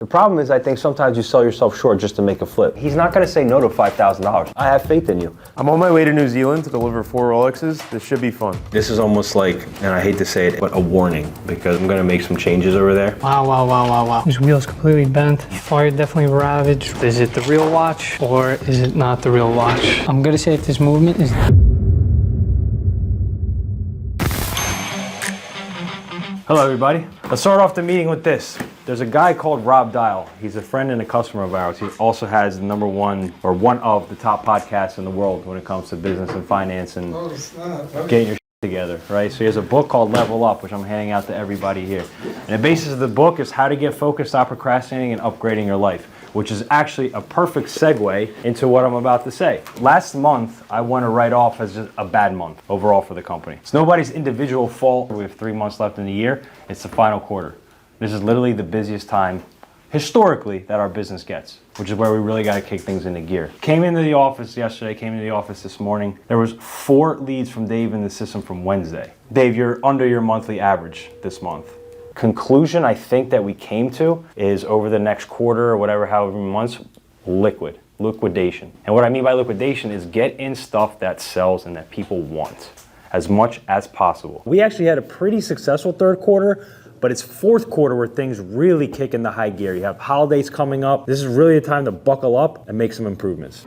The problem is I think sometimes you sell yourself short just to make a flip. He's not gonna say no to $5,000. I have faith in you. I'm on my way to New Zealand to deliver 4 Rolexes. This should be fun. This is almost like, and I hate to say it, but a warning, because I'm gonna make some changes over there. Wow, wow, wow, wow, wow. This wheel's completely bent. Fire definitely ravaged. Is it the real watch or is it not the real watch? I'm gonna say if this movement is... Hello everybody. Let's start off the meeting with this. There's a guy called 𝗏𝗏. He's a friend and a customer of ours. He also has the #1 or one of the top podcasts in the world when it comes to business and finance and getting your together, right? So he has a book called Level Up, which I'm handing out to everybody here. And the basis of the book is how to get focused, stop procrastinating, and upgrading your life, which is actually a perfect segue into what I'm about to say. Last month, I want to write off as just a bad month overall for the company. It's nobody's individual fault. We have 3 months left in the year. It's the final quarter. This is literally the busiest time historically that our business gets, which is where we really got to kick things into gear. Came into the office yesterday, came into the office this morning. There was 4 leads from Dave in the system from Wednesday. Dave, you're under your monthly average this month. Conclusion I think that we came to is over the next quarter or whatever, however many months, liquidation. And what I mean by liquidation is get in stuff that sells and that people want as much as possible. We actually had a pretty successful 3rd quarter, but it's 4th quarter where things really kick into high gear. You have holidays coming up. This is really a time to buckle up and make some improvements.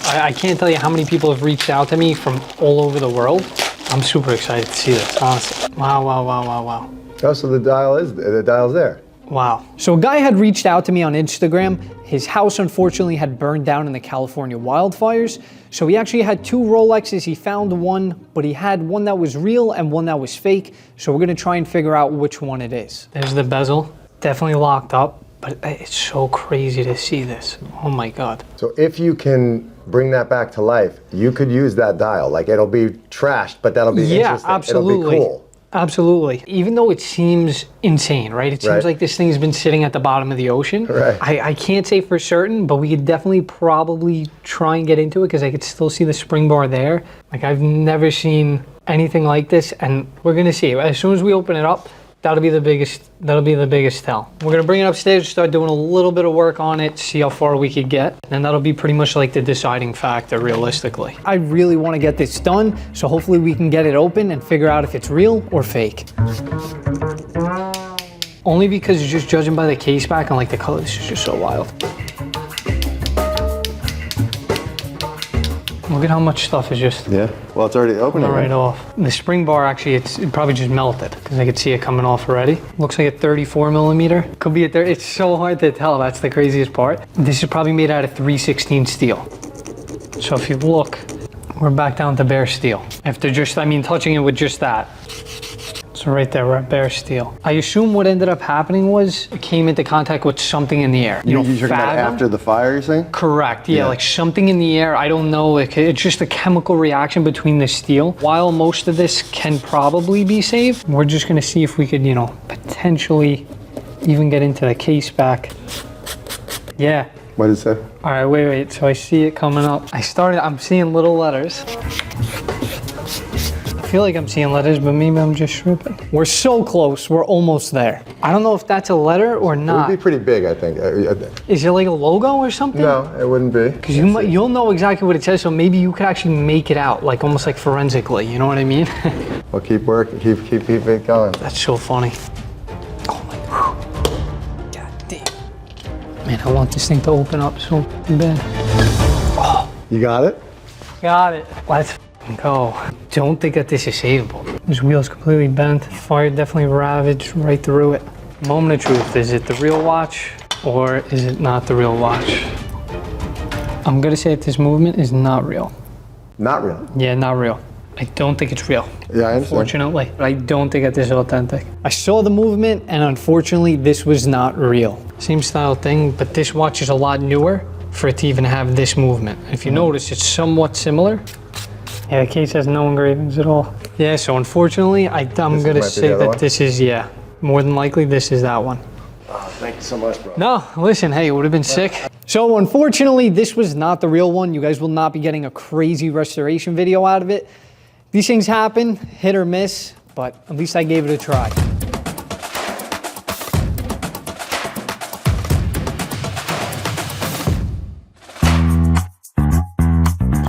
I can't tell you how many people have reached out to me from all over the world. I'm super excited to see this, honestly. Wow, wow, wow, wow, wow. Oh, so the dial's there. Wow. So a guy had reached out to me on Instagram. His house unfortunately had burned down in the California wildfires. So he actually had 2 Rolexes. He found one, but he had one that was real and one that was fake. So we're gonna try and figure out which one it is. There's the bezel, definitely locked up, but it's so crazy to see this. Oh my God. So if you can bring that back to life, you could use that dial. Like it'll be trashed, but that'll be interesting. Absolutely. It'll be cool. Absolutely. Even though it seems insane, right? It seems like this thing's been sitting at the bottom of the ocean. Right. I can't say for certain, but we could definitely probably try and get into it because I could still see the spring bar there. Like I've never seen anything like this, and we're gonna see. As soon as we open it up, that'll be the biggest tell. We're gonna bring it upstairs, start doing a little bit of work on it, see how far we could get. And that'll be pretty much like the deciding factor realistically. I really wanna get this done, so hopefully we can get it open and figure out if it's real or fake. Only because just judging by the case back and like the color, this is just so wild. Look at how much stuff is just... Yeah, well it's already opening. Right off. The spring bar actually, it probably just melted because I could see it coming off already. Looks like a 34mm. Could be a 30, it's so hard to tell, that's the craziest part. This is probably made out of 3/16 steel. So if you look, we're back down to bare steel. After just, I mean, touching it with just that. So right there, we're at bare steel. I assume what ended up happening was it came into contact with something in the air. You're talking about after the fire, you're saying? Correct, yeah, like something in the air. I don't know, like it's just a chemical reaction between the steel. While most of this can probably be saved, we're just gonna see if we could, you know, potentially even get into the case back. Yeah. What is that? All right, wait, so I see it coming up. I'm seeing little letters. I feel like I'm seeing letters, but maybe I'm just tripping. We're so close, we're almost there. I don't know if that's a letter or not. It would be pretty big, I think. Is it like a logo or something? No, it wouldn't be. Because you'll know exactly what it says, so maybe you could actually make it out, like almost like forensically, you know what I mean? Well, keep working, keep it going. That's so funny. Oh my God. God damn. Man, I want this thing to open up so bad. Oh. You got it? Got it. Let's go. Don't think that this is savable. This wheel's completely bent. Fire definitely ravaged right through it. Moment of truth, is it the real watch or is it not the real watch? I'm gonna say that this movement is not real. Not real? Yeah, not real. I don't think it's real. Yeah, I understand. Unfortunately, I don't think that this is authentic. I saw the movement and unfortunately this was not real. Same style thing, but this watch is a lot newer for it to even have this movement. If you notice, it's somewhat similar. Yeah, the case has no engravings at all. Yeah, so unfortunately, I'm gonna say that this is, yeah, more than likely this is that one. Oh, thank you so much, bro. No, listen, hey, it would have been sick. So unfortunately, this was not the real one. You guys will not be getting a crazy restoration video out of it. These things happen, hit or miss, but at least I gave it a try.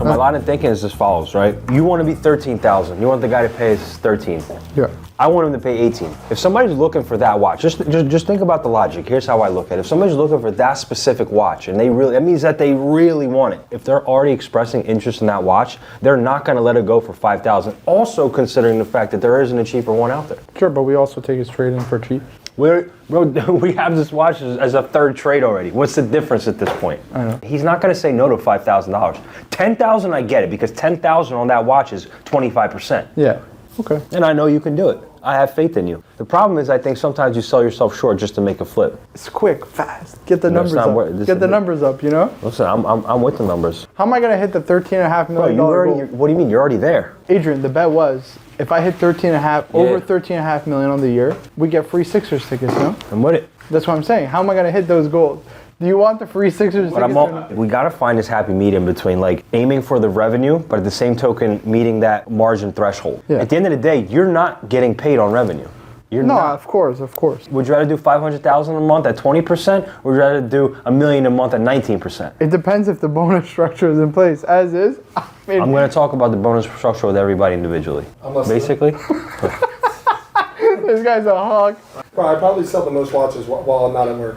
my line of thinking is as follows, right? You want to be 13,000. You want the guy to pay us 13. Yeah. I want him to pay 18. If somebody's looking for that watch, just think about the logic. Here's how I look at it. If somebody's looking for that specific watch, and that means that they really want it. If they're already expressing interest in that watch, they're not going to let it go for 5,000. Also considering the fact that there isn't a cheaper one out there. Sure, but we also take his trade in for cheap. We have this watch as a third trade already. What's the difference at this point? I know. He's not going to say no to $5,000. 10,000, I get it, because 10,000 on that watch is 25%. Yeah. Okay. And I know you can do it. I have faith in you. The problem is I think sometimes you sell yourself short just to make a flip. It's quick, fast. Get the numbers up. Get the numbers up, you know? Listen, I'm with the numbers. How am I going to hit the $13.5 million goal? What do you mean? You're already there. Adrian, the bet was if I hit over $13.5 million on the year, we get free Sixers tickets, no? I'm with it. That's what I'm saying. How am I going to hit those goals? Do you want the free Sixers tickets? We got to find this happy medium between like aiming for the revenue, but at the same token, meeting that margin threshold. Yeah. At the end of the day, you're not getting paid on revenue. You're not. Of course. Would you rather do 500,000 a month at 20%, or would you rather do $1 million a month at 19%? It depends if the bonus structure is in place. As is, I'm going to talk about the bonus structure with everybody individually. Basically. This guy's a hog. Bro, I probably sell the most watches while I'm not at work.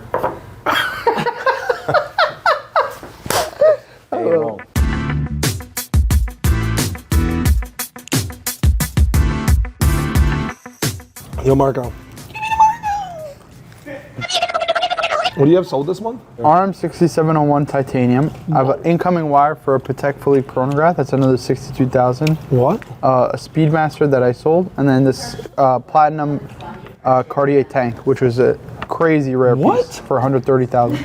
Yo, Marco. What do you have sold this month? RM6701 titanium. I have an incoming wire for a Patek Philippe chronograph. That's another 62,000. What? A Speedmaster that I sold, and then this platinum Cartier tank, which was a crazy rare piece for 130,000.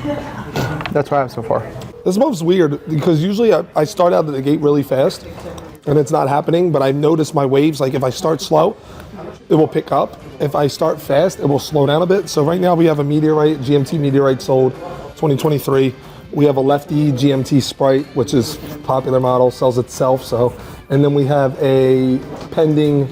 That's what I have so far. This month's weird because usually I start out of the gate really fast and it's not happening, but I notice my waves, like if I start slow, it will pick up. If I start fast, it will slow down a bit. So right now we have a Meteorite, GMT Meteorite sold 2023. We have a Lefty GMT Sprite, which is a popular model, sells itself. And then we have a pending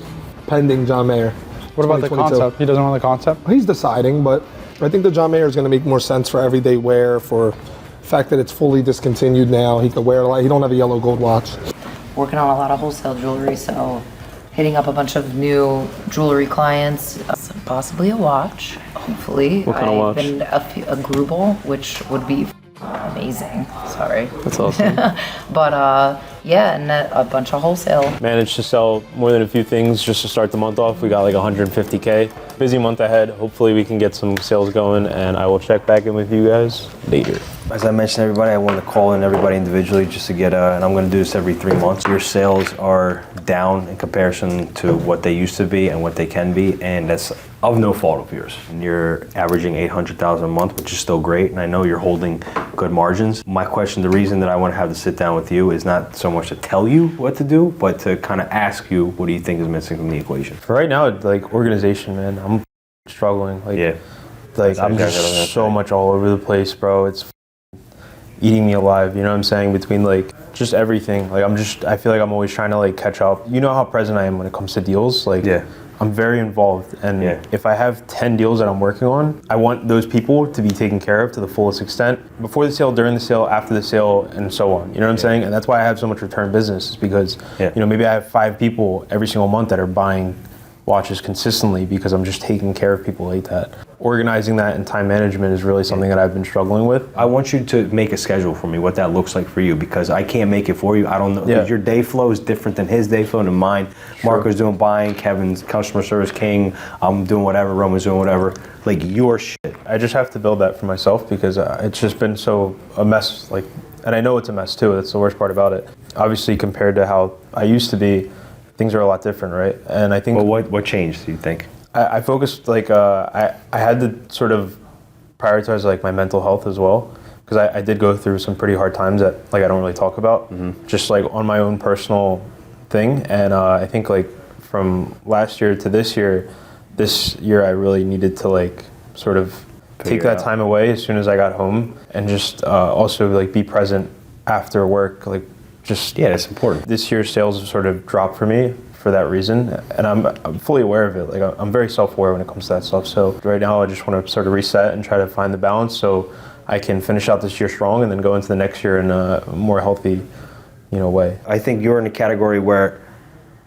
John Mayer. What about the concept? He doesn't want the concept? He's deciding, but I think the John Mayer is going to make more sense for everyday wear, for the fact that it's fully discontinued now. He could wear it a lot. He don't have a yellow gold watch. Working on a lot of wholesale jewelry, so hitting up a bunch of new jewelry clients, possibly a watch, hopefully. What kind of watch? Been a Grubel, which would be amazing. Sorry. That's awesome. But yeah, and a bunch of wholesale. Managed to sell more than a few things just to start the month off. We got like 150K. Busy month ahead. Hopefully we can get some sales going, and I will check back in with you guys later. As I mentioned, everybody, I want to call in everybody individually just to get and I'm going to do this every 3 months. Your sales are down in comparison to what they used to be and what they can be, and that's of no fault of yours. And you're averaging 800,000 a month, which is still great, and I know you're holding good margins. My question, the reason that I want to have to sit down with you is not so much to tell you what to do, but to kind of ask you, what do you think is missing from the equation? For right now, like organization, man, I'm struggling. Like, Yeah. Like I'm just so much all over the place, bro. It's eating me alive, you know what I'm saying? Between like just everything. Like I feel like I'm always trying to like catch up. You know how present I am when it comes to deals. Like I'm very involved, and if I have 10 deals that I'm working on, I want those people to be taken care of to the fullest extent. Before the sale, during the sale, after the sale, and so on. You know what I'm saying? And that's why I have so much return business, is because you know, maybe I have 5 people every single month that are buying watches consistently because I'm just taking care of people like that. Organizing that and time management is really something that I've been struggling with. I want you to make a schedule for me, what that looks like for you, because I can't make it for you. I don't know. Your day flow is different than his day flow and mine. Marco's doing buying, Kevin's customer service king, I'm doing whatever, Roman's doing whatever. Like your shit. I just have to build that for myself because it's just been so a mess. Like, and I know it's a mess too. That's the worst part about it. Obviously, compared to how I used to be, things are a lot different, right? And I think. Well, what changed, do you think? I focused, like, I had to sort of prioritize, like, my mental health as well, because I did go through some pretty hard times that, like, I don't really talk about, just, like, on my own personal thing. And I think, like, from last year to this year I really needed to, like, sort of take that time away as soon as I got home, and just also, like, be present after work, like, just. Yeah, it's important. This year's sales have sort of dropped for me for that reason, and I'm fully aware of it. Like, I'm very self-aware when it comes to that stuff. So right now I just want to sort of reset and try to find the balance so I can finish out this year strong and then go into the next year in a more healthy way. I think you're in a category where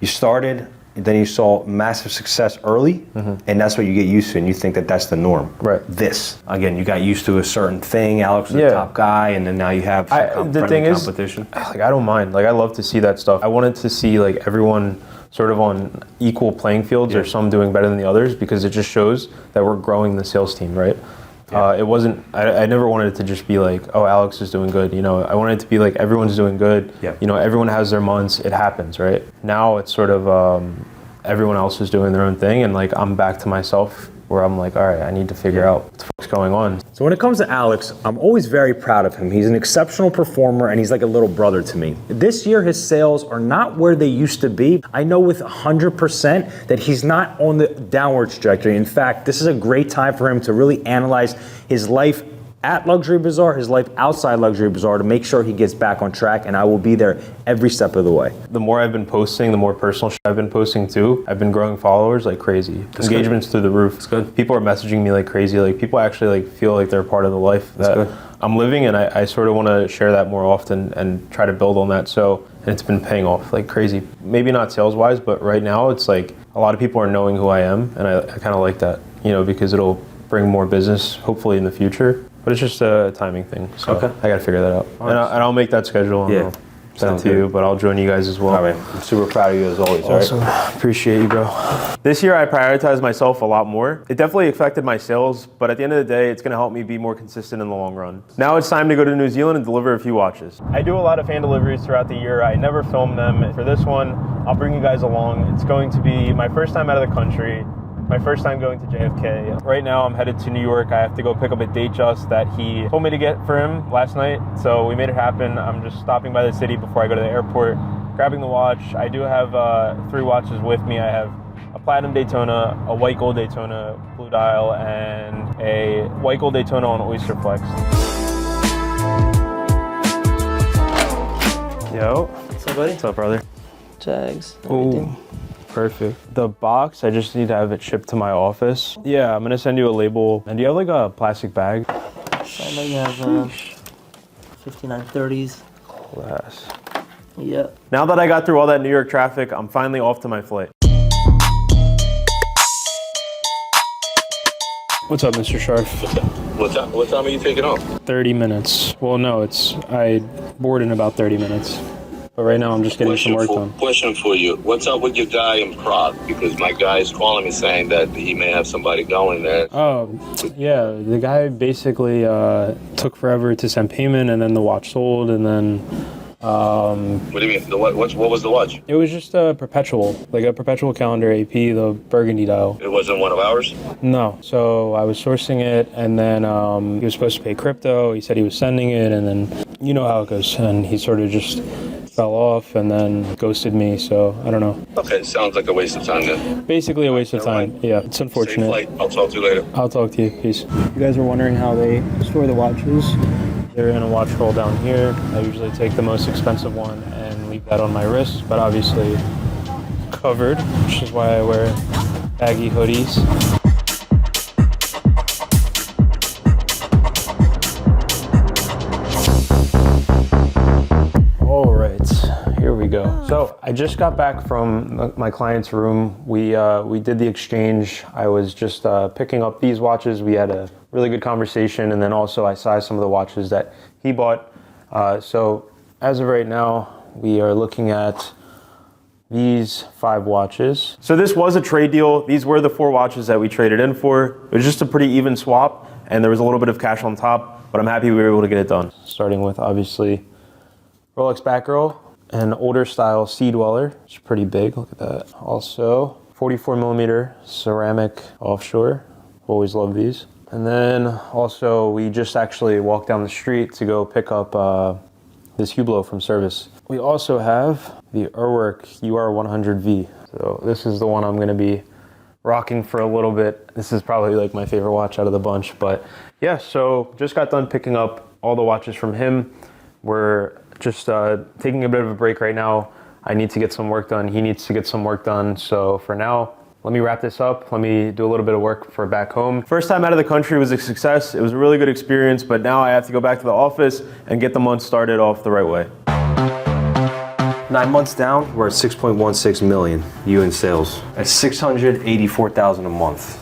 you started, and then you saw massive success early, and that's what you get used to, and you think that that's the norm. Right. This, again, you got used to a certain thing. Alex was the top guy, and then now you have the thing is, competition. like, I don't mind. Like, I love to see that stuff. I wanted to see like everyone sort of on equal playing fields, or some doing better than the others, because it just shows that we're growing the sales team, right? It wasn't, I never wanted it to just be like, oh, Alex is doing good. I wanted it to be like, everyone's doing good. Yeah. Everyone has their months. It happens, right? Now it's sort of, everyone else is doing their own thing, and like, I'm back to myself, where I'm like, all right, I need to figure out what the fuck's going on. So when it comes to Alex, I'm always very proud of him. He's an exceptional performer, and he's like a little brother to me. This year, his sales are not where they used to be. I know with 100% that he's not on the downward trajectory. In fact, this is a great time for him to really analyze his life at Luxury Bazaar, his life outside Luxury Bazaar, to make sure he gets back on track, and I will be there every step of the way. The more I've been posting, the more personal shit I've been posting too. I've been growing followers like crazy. Engagement's through the roof. It's good. People are messaging me like crazy. Like, people actually like feel like they're part of the life that I'm living, and I sort of want to share that more often and try to build on that. So, and it's been paying off like crazy. Maybe not sales wise, but right now it's like a lot of people are knowing who I am, and I kind of like that, because it'll bring more business hopefully in the future. But it's just a timing thing, so I gotta figure that out. And I'll make that schedule, and I'll send it to you, but I'll join you guys as well. All right, I'm super proud of you as always. Awesome. All right? Appreciate you, bro. This year I prioritized myself a lot more. It definitely affected my sales, but at the end of the day, it's gonna help me be more consistent in the long run. Now it's time to go to New Zealand and deliver a few watches. I do a lot of hand deliveries throughout the year. I never film them. For this one, I'll bring you guys along. It's going to be my first time out of the country. My first time going to JFK. Right now I'm headed to New York. I have to go pick up a date just that he told me to get for him last night. So we made it happen. I'm just stopping by the city before I go to the airport, grabbing the watch. I do have 3 watches with me. I have a platinum Daytona, a white gold Daytona blue dial, and a white gold Daytona on Oyster Flex. Yo. What's up, buddy? What's up, brother? Jags. Ooh. Perfect. The box, I just need to have it shipped to my office. Yeah, I'm gonna send you a label. And do you have like a plastic bag? So I know you have 5930s. Class. Yeah. Now that I got through all that New York traffic, I'm finally off to my flight. What's up, Mr. Sharf? What time are you taking off? 30 minutes. Well, no, I board in about 30 minutes. But right now I'm just getting some work done. Question for you. What's up with your guy in Prague? Because my guy is calling me saying that he may have somebody going there. Oh, yeah. The guy basically took forever to send payment, and then the watch sold, and then... What do you mean? What was the watch? It was just a perpetual, like a perpetual calendar AP, the burgundy dial. It wasn't one of ours? No. So I was sourcing it, and then he was supposed to pay crypto. He said he was sending it, and then you know how it goes. And he sort of just fell off and then ghosted me, so I don't know. Okay, sounds like a waste of time then. Basically a waste of time. Right. Yeah, it's unfortunate. Safe flight. I'll talk to you later. I'll talk to you. Peace. You guys were wondering how they store the watches. They're in a watch roll down here. I usually take the most expensive one and leave that on my wrist, but obviously covered, which is why I wear baggy hoodies. All right, here we go. So I just got back from my client's room. We did the exchange. I was just picking up these watches. We had a really good conversation, and then also I sized some of the watches that he bought. So as of right now, we are looking at these 5 watches. So this was a trade deal. These were the 4 watches that we traded in for. It was just a pretty even swap, and there was a little bit of cash on top, but I'm happy we were able to get it done. Starting with obviously Rolex Batgirl, an older style Sea Dweller. It's pretty big, look at that. Also 44mm ceramic offshore. Always love these. And then also we just actually walked down the street to go pick up this Hublot from service. We also have the 𝗿𝗏 UR100V. So this is the one I'm gonna be rocking for a little bit. This is probably like my favorite watch out of the bunch, but yeah, so just got done picking up all the watches from him. We're just taking a bit of a break right now. I need to get some work done. He needs to get some work done. So for now, let me wrap this up. Let me do a little bit of work for back home. First time out of the country was a success. It was a really good experience, but now I have to go back to the office and get the month started off the right way. 9 months down, we're at 6.16 million you in sales. At 684,000 a month,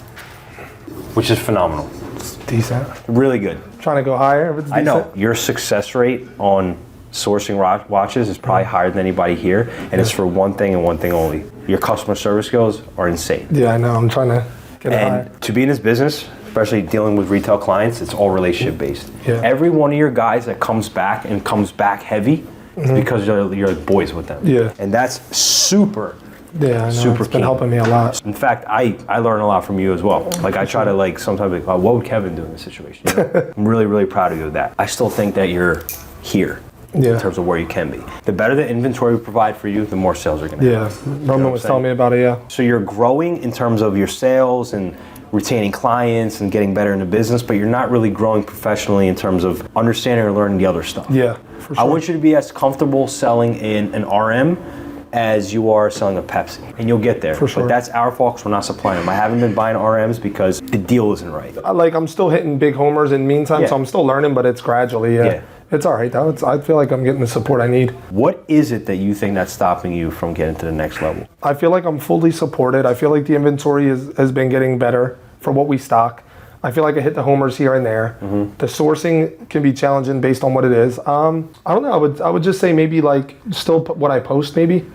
which is phenomenal. It's decent. Really good. Trying to go higher if it's decent. I know your success rate on sourcing watches is probably higher than anybody here, and it's for one thing and one thing only. Your customer service skills are insane. Yeah, I know. I'm trying to get it higher. And to be in this business, especially dealing with retail clients, it's all relationship based. Yeah. Every one of your guys that comes back and comes back heavy, it's because you're boys with them. Yeah. And that's super. Yeah, I know. Super It's been key. helping me a lot. In fact, I learn a lot from you as well. Like I try to like sometimes like, oh, what would Kevin do in this situation? You know? I'm really, really proud of you of that. I still think that you're here in terms of where you can be. The better the inventory we provide for you, the more sales are gonna have. Yeah, Roman was telling me about it, yeah. So you're growing in terms of your sales and retaining clients and getting better in the business, but you're not really growing professionally in terms of understanding or learning the other stuff. Yeah, for sure. I want you to be as comfortable selling in an RM as you are selling a Pepsi, and you'll get there. For sure. But that's our fault because we're not supplying them. I haven't been buying RMs because the deal isn't right. I'm still hitting big homers in the meantime, so I'm still learning, but it's gradually, yeah. It's all right though. I feel like I'm getting the support I need. What is it that you think that's stopping you from getting to the next level? I feel like I'm fully supported. I feel like the inventory has been getting better for what we stock. I feel like I hit the homers here and there. The sourcing can be challenging based on what it is. I don't know. I would just say maybe like still what I post maybe.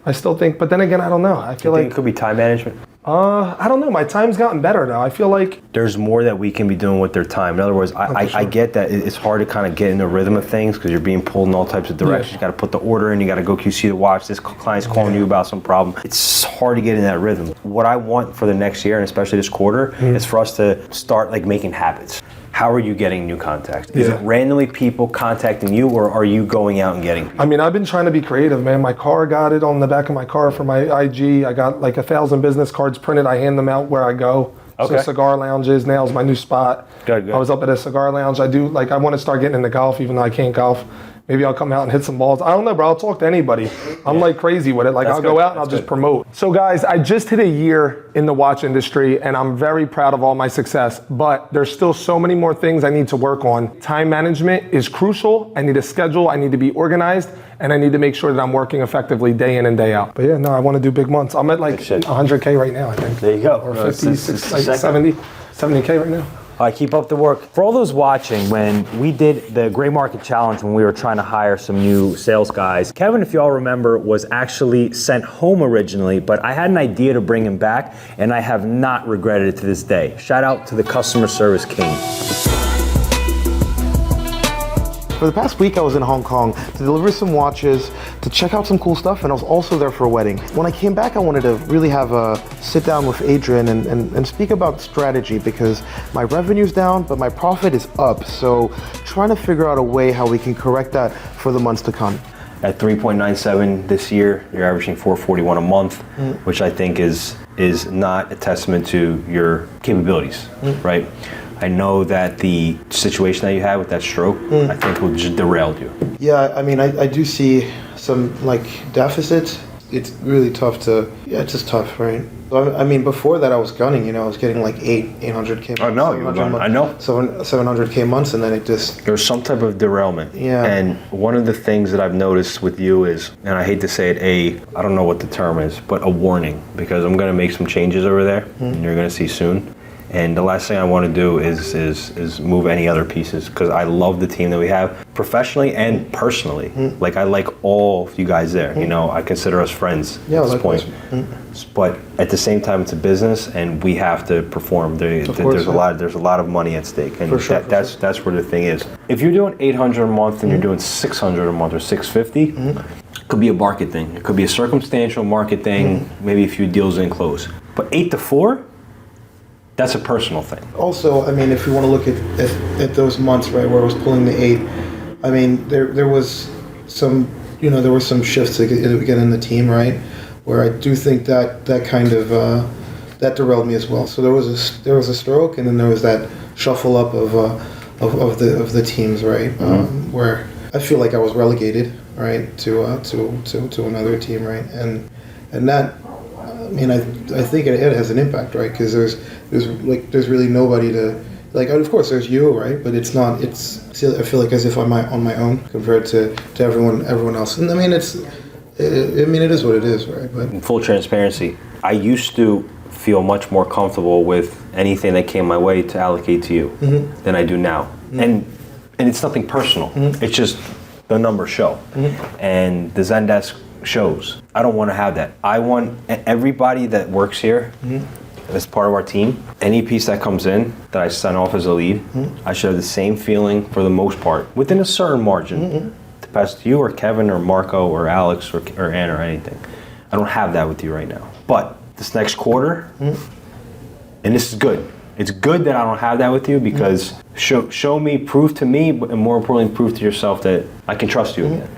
I still think, but then again, I don't know. I feel like it could be time management. I don't know. My time's gotten better now. I feel like there's more that we can be doing with their time. In other words, I get that it's hard to kind of get in the rhythm of things because you're being pulled in all types of directions. You got to put the order in. You got to go QC the watch. This client's calling you about some problem. It's hard to get in that rhythm. What I want for the next year, and especially this quarter, is for us to start like making habits. How are you getting new contacts? Is it randomly people contacting you, or are you going out and getting people? I mean, I've been trying to be creative, man. My car got it on the back of my car for my IG. I got like 1,000 business cards printed. I hand them out where I go. Okay. So cigar lounges, nails my new spot. Good. I was up at a cigar lounge. I want to start getting into golf, even though I can't golf. Maybe I'll come out and hit some balls. I don't know, bro. I'll talk to anybody. I'm like crazy with it. Like I'll go out and I'll just promote. So guys, I just hit a year in the watch industry and I'm very proud of all my success, but there's still so many more things I need to work on. Time management is crucial. I need a schedule. I need to be organized and I need to make sure that I'm working effectively day in and day out. But yeah, no, I want to do big months. I'm at like 100K right now, I think. There you go. Or 50, 70K right now. All right, keep up the work. For all those watching, when we did the Gray Market Challenge, when we were trying to hire some new sales guys, Kevin, if you all remember, was actually sent home originally, but I had an idea to bring him back, and I have not regretted it to this day. Shout out to the customer service king. For the past week, I was in Hong Kong to deliver some watches, to check out some cool stuff, and I was also there for a wedding. When I came back, I wanted to really have a sit down with Adrian and speak about strategy because my revenue's down, but my profit is up. So trying to figure out a way how we can correct that for the months to come. At 3.97 this year, you're averaging 441 a month, which I think is not a testament to your capabilities, right? I know that the situation that you had with that stroke, I think will just derailed you. Yeah, I mean, I do see some like deficits. It's really tough to, it's just tough, right? I mean, before that I was gunning, you know, I was getting like 800K months. I know, you were gunning. I know. 700K months, and then it just... There's some type of derailment. Yeah. And one of the things that I've noticed with you is, and I hate to say it, I don't know what the term is, but a warning, because I'm gonna make some changes over there, and you're gonna see soon. And the last thing I want to do is move any other pieces because I love the team that we have professionally and personally. Like I like all of you guys there. You know, I consider us friends at this point. But at the same time, it's a business, and we have to perform. There's a lot of money at stake, and that's where the thing is. If you're doing 800 a month and you're doing 600 a month or 650, it could be a market thing. It could be a circumstantial market thing. Maybe a few deals didn't close. But 8 to 4. That's a personal thing. Also, I mean, if you want to look at those months, right, where I was pulling the 8, I mean, there was some, you know, there were some shifts to get in the team, right, where I do think that kind of that derailed me as well. So there was a stroke, and then there was that shuffle up of the teams, right, where I feel like I was relegated, right, to another team, right, and that. I mean, I think it has an impact, right? Because there's really nobody to, like, of course there's you, right? But it's not. I feel like as if I'm on my own compared to everyone else. And I mean, it's I mean, it is what it is, right? But In full transparency, I used to feel much more comfortable with anything that came my way to allocate to you than I do now. And it's nothing personal. It's just the numbers show. And the Zendesk shows. I don't want to have that. I want everybody that works here as part of our team, any piece that comes in that I sign off as a lead, I should have the same feeling for the most part, within a certain margin, to pass to you or Kevin or Marco or Alex or Ann or anything. I don't have that with you right now. But this next quarter, and this is good. It's good that I don't have that with you because show me, prove to me, and more importantly, prove to yourself that I can trust you again.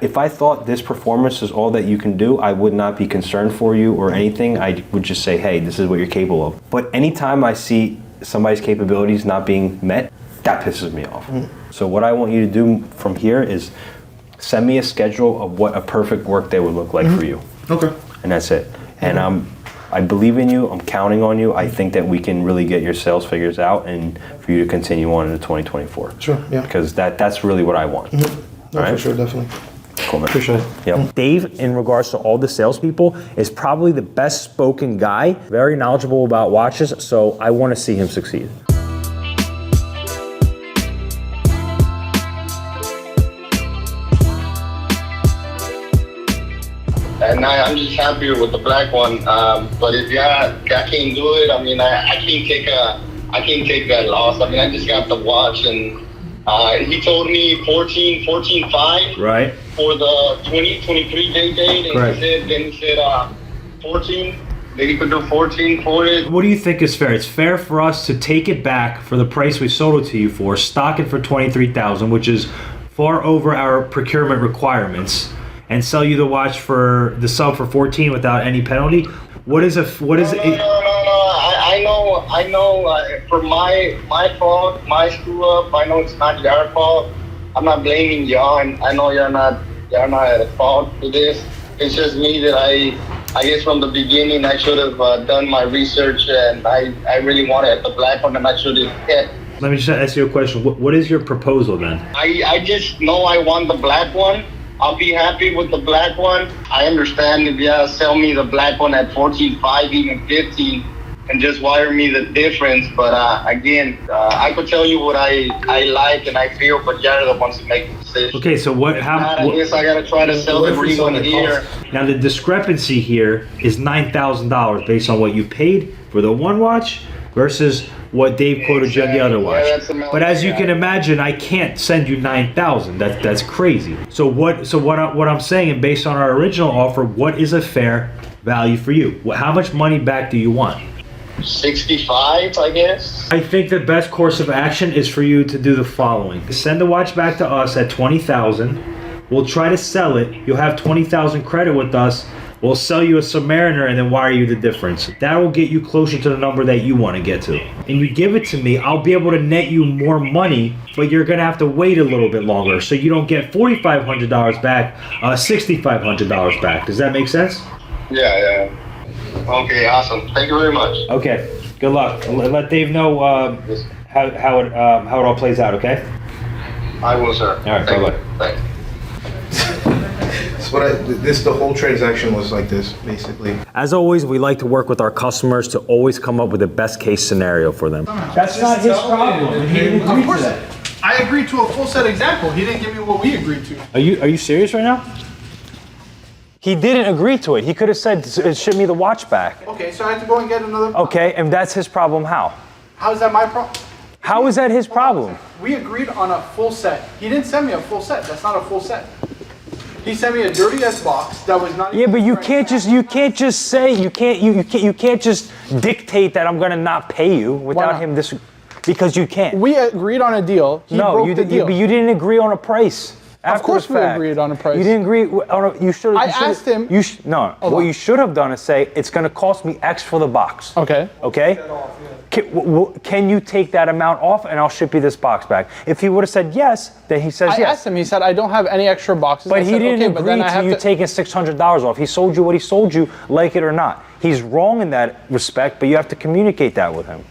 If I thought this performance is all that you can do, I would not be concerned for you or anything. I would just say, hey, this is what you're capable of. But anytime I see somebody's capabilities not being met, that pisses me off. So what I want you to do from here is send me a schedule of what a perfect work day would look like for you. okay. And that's it. And I believe in you, I'm counting on you. I think that we can really get your sales figures out and for you to continue on into 2024. Sure, yeah. Because that's really what I want. No, All right? for sure, definitely. Cool, man. Appreciate it. Yep. Dave, in regards to all the salespeople, is probably the best spoken guy, very knowledgeable about watches, so I want to see him succeed. And I'm just happier with the black one. But if I can't do it, I mean, I can't take that loss. I mean, I just got the watch, and he told me 14.5 Right. for the 2023 date, and Correct. he said 14. That he could do 14 for it. What do you think is fair? It's fair for us to take it back for the price we sold it to you for, stock it for $23,000, which is far over our procurement requirements, and sell you the watch for the sub for 14 without any penalty. What is it? No. I know. For my fault, my screw up. I know it's not your fault. I'm not blaming y'all, and I know you're not at fault for this. It's just me that I guess from the beginning I should have done my research, and I really wanted the black one, and I should have kept. Let me just ask you a question. What is your proposal then? I just know I want the black one. I'll be happy with the black one. I understand if you sell me the black one at 14.5, even 15, and just wire me the difference. But again, I could tell you what I like and I feel, but you're the ones to make the decision. Okay, so what? I guess I gotta try to sell the green one here. Now the discrepancy here is $9,000 based on what you paid for the one watch versus what Dave quoted you on the other watch. that's the But as you can imagine, I can't send you $9,000. That's crazy. So what I'm saying, and based on our original offer, what is a fair value for you? How much money back do you want? 65, I guess. I think the best course of action is for you to do the following: send the watch back to us at $20,000. We'll try to sell it. You'll have $20,000 credit with us. We'll sell you a Submariner and then wire you the difference. That will get you closer to the number that you want to get to. And you give it to me, I'll be able to net you more money, but you're going to have to wait a little bit longer. So you don't get $4,500 back, $6,500 back. Does that make sense? Yeah. Okay, awesome. Thank you very much. Okay, good luck. Let Dave know how it all plays out, okay? I will, sir. All right, bye-bye. Thanks. The whole transaction was like this, basically. As always, we like to work with our customers to always come up with the best case scenario for them. That's not his problem. He didn't agree to that. I agreed to a full set example. He didn't give me what we agreed to. Are you serious right now? He didn't agree to it. He could have said, ship me the watch back. Okay, so I have to go and get another. Okay, and that's his problem. How? How is that my problem? How is that his problem? We agreed on a full set. He didn't send me a full set. That's not a full set. He sent me a dirty ass box that was not. Yeah, but you can't just dictate that I'm gonna not pay you without him because you can't. We agreed on a deal. He broke the deal. But you didn't agree on a price. Of course we agreed on a price. You didn't agree on a, you should. I asked him. What you should have done is say it's gonna cost me X for the box. Okay. Okay. Can you take that amount off and I'll ship you this box back? If he would have said yes, then he says yes. I asked him, he said, I don't have any extra boxes. But he didn't agree to you taking $600 off. He sold you what he sold you, like it or not. He's wrong in that respect, but you have to communicate that with him.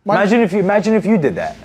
Imagine if you did that.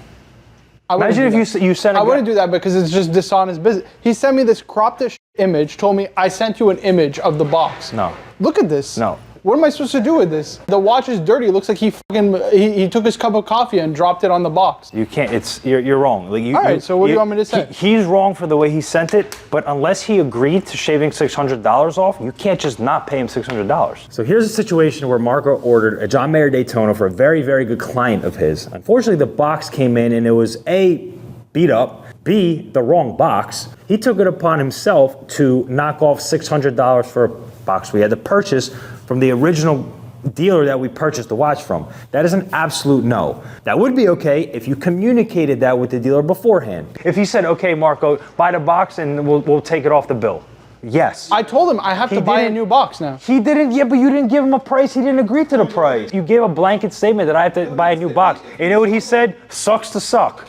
Imagine if you sent a I wouldn't do that because it's just dishonest business. He sent me this crop dish image, told me I sent you an image of the box. No. Look at this. No. What am I supposed to do with this? The watch is dirty. It looks like he took his cup of coffee and dropped it on the box. You can't. You're wrong. Like All right. So what do you want me to say? He's wrong for the way he sent it, but unless he agreed to shaving $600 off, you can't just not pay him $600. So here's a situation where Marco ordered a John Mayer Daytona for a very, very good client of his. Unfortunately, the box came in and it was A, beat up, B, the wrong box. He took it upon himself to knock off $600 for a box we had to purchase from the original dealer that we purchased the watch from. That is an absolute no. That would be okay if you communicated that with the dealer beforehand. If he said, okay, Marco, buy the box and we'll take it off the bill. Yes. I told him I have to buy a new box now. He didn't, yeah, but you didn't give him a price. He didn't agree to the price. You gave a blanket statement that I have to buy a new box. You know what he said? Sucks to suck.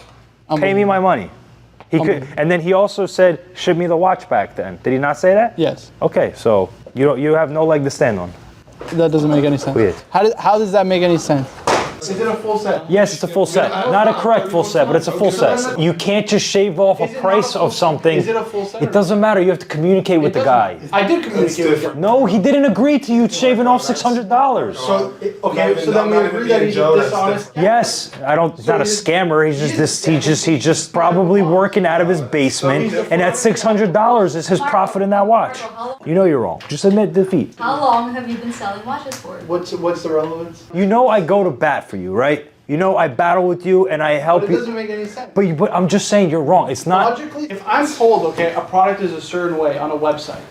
Pay me my money. He could, and then he also said, ship me the watch back then. Did he not say that? Yes. Okay, so you have no leg to stand on. That doesn't make any sense. Weird. How does that make any sense? Is it a full set? Yes, it's a full set. Not a correct full set, but it's a full set. You can't just shave off a price of something. Is it a full set? It doesn't matter. You have to communicate with the guy. I did communicate with him. No, he didn't agree to you shaving off $600. So then we agree that he's dishonest. Yes, he's not a scammer. He's just probably working out of his basement, and that $600 is his profit in that watch. You know you're wrong. Just admit defeat. How long have you been selling watches for? What's the relevance? You know I go to bat for you, right? You know I battle with you and I help you. But it doesn't make any sense. But I'm just saying you're wrong. It's not. Logically, if I'm told, okay, a product is a certain way on a website,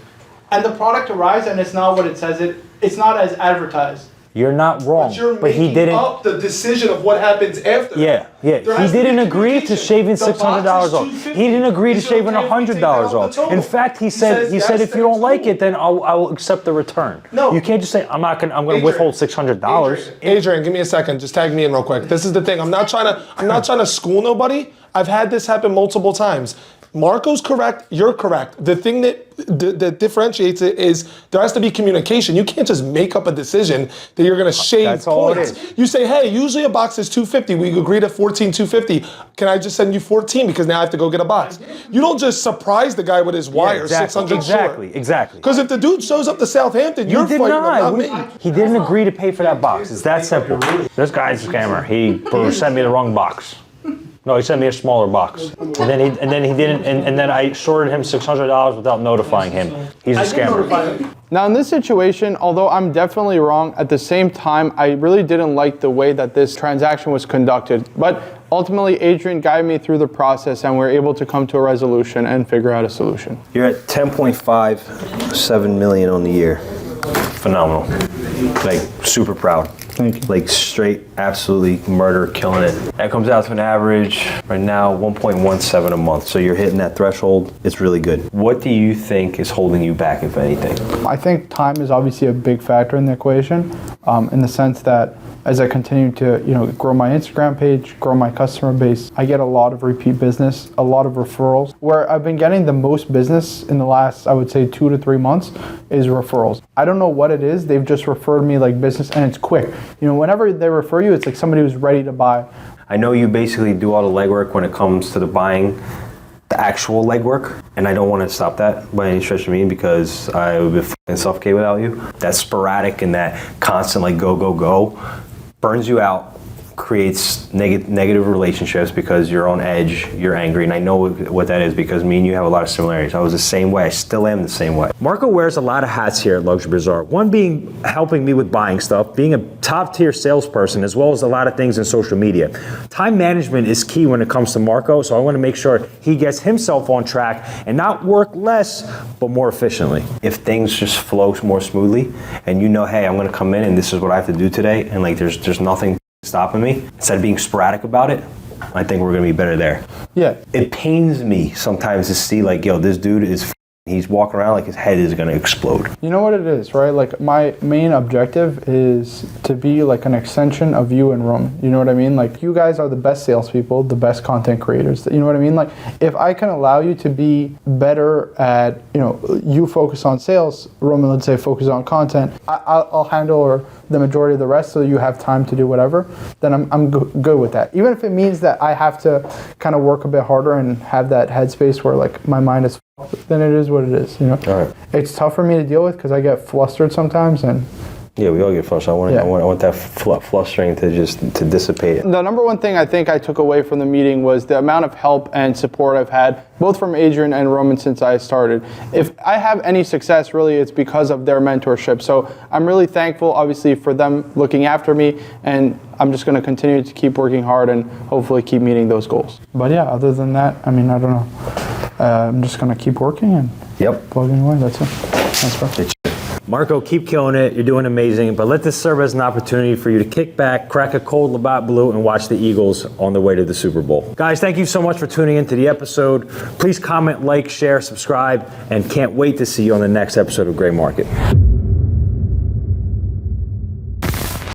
and the product arrives and it's not what it says it's not as advertised. You're not wrong. But he didn't. Up the decision of what happens after. Yeah. He didn't agree to shaving $600 off. He didn't agree to shaving $100 off. In fact, he said if you don't like it, then I will accept the return. No. You can't just say I'm gonna withhold $600. Adrian, give me a second. Just tag me in real quick. This is the thing. I'm not trying to school nobody. I've had this happen multiple times. Marco's correct, you're correct. The thing that differentiates it is there has to be communication. You can't just make up a decision that you're gonna shave That's all points. it is. You say, hey, usually a box is $250. We agreed at $14,250. Can I just send you 14 because now I have to go get a box? You don't just surprise the guy with his wire, 600 short. Exactly. Because if the dude shows up to Southampton, you're fighting him, not me. He didn't agree to pay for that box. It's that simple. This guy's a scammer. He sent me the wrong box. No, he sent me a smaller box, and then he didn't, and then I shorted him $600 without notifying him. He's a scammer. Now in this situation, although I'm definitely wrong, at the same time, I really didn't like the way that this transaction was conducted. But ultimately, Adrian guided me through the process, and we were able to come to a resolution and figure out a solution. You're at 10.57 million on the year. Phenomenal. Like, super proud. Thank you. Like, straight, absolutely murder, killing it. That comes out to an average right now 1.17 a month. So you're hitting that threshold. It's really good. What do you think is holding you back, if anything? I think time is obviously a big factor in the equation, in the sense that as I continue to grow my Instagram page, grow my customer base, I get a lot of repeat business, a lot of referrals. Where I've been getting the most business in the last, I would say, 2 to 3 months is referrals. I don't know what it is. They've just referred me like business, and it's quick. Whenever they refer you, it's like somebody who's ready to buy. I know you basically do all the legwork when it comes to the buying, the actual legwork, and I don't want to stop that by any stretch of the meaning because I would be fucking suffocate without you. That sporadic and that constant like go burns you out, creates negative relationships because you're on edge, you're angry, and I know what that is because me and you have a lot of similarities. I was the same way, I still am the same way. Marco wears a lot of hats here at Luxury Bazaar. One being helping me with buying stuff, being a top tier salesperson, as well as a lot of things in social media. Time management is key when it comes to Marco, so I want to make sure he gets himself on track and not work less, but more efficiently. If things just flow more smoothly and hey, I'm going to come in and this is what I have to do today, and like there's nothing stopping me, instead of being sporadic about it, I think we're gonna be better there. Yeah. It pains me sometimes to see this dude he's walking around like his head is gonna explode. You know what it is, right? Like my main objective is to be like an extension of you and Roman. You know what I mean? Like you guys are the best salespeople, the best content creators. You know what I mean? Like if I can allow you to be better at, you focus on sales, Roman, let's say focus on content, I'll handle the majority of the rest so you have time to do whatever, then I'm good with that. Even if it means that I have to kind of work a bit harder and have that headspace where like my mind is then it is what it is. You know, All right. it's tough for me to deal with because I get flustered sometimes, and Yeah, we all get flustered. I want that flustering to dissipate. the number one thing I think I took away from the meeting was the amount of help and support I've had, both from Adrian and Roman since I started. If I have any success, really, it's because of their mentorship. So I'm really thankful, obviously, for them looking after me, and I'm just going to continue to keep working hard and hopefully keep meeting those goals. But yeah, other than that, I mean, I don't know. I'm just going to keep working and plugging away. That's it. Thanks, bro. Marco, keep killing it. You're doing amazing. But let this serve as an opportunity for you to kick back, crack a cold Labatt Blue, and watch the Eagles on the way to the Super Bowl. Guys, thank you so much for tuning into the episode. Please comment, like, share, subscribe, and can't wait to see you on the next episode of Gray Market.